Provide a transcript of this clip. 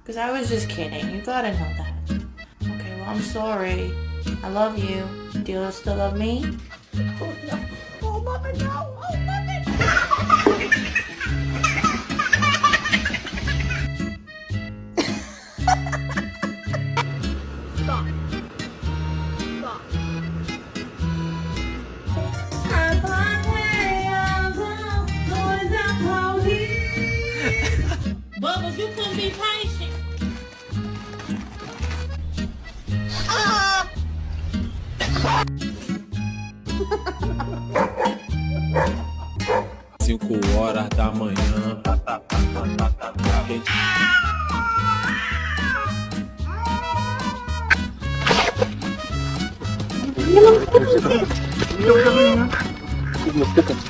Because I was just kidding. You gotta know that. Okay, well, I'm sorry. I love you. Do you still love me? Oh, no. Oh, Mama, no. Oh, Mama, no. Stop. Stop. Bubbles, you couldn't be patient. Ah! 5 horas da manhã.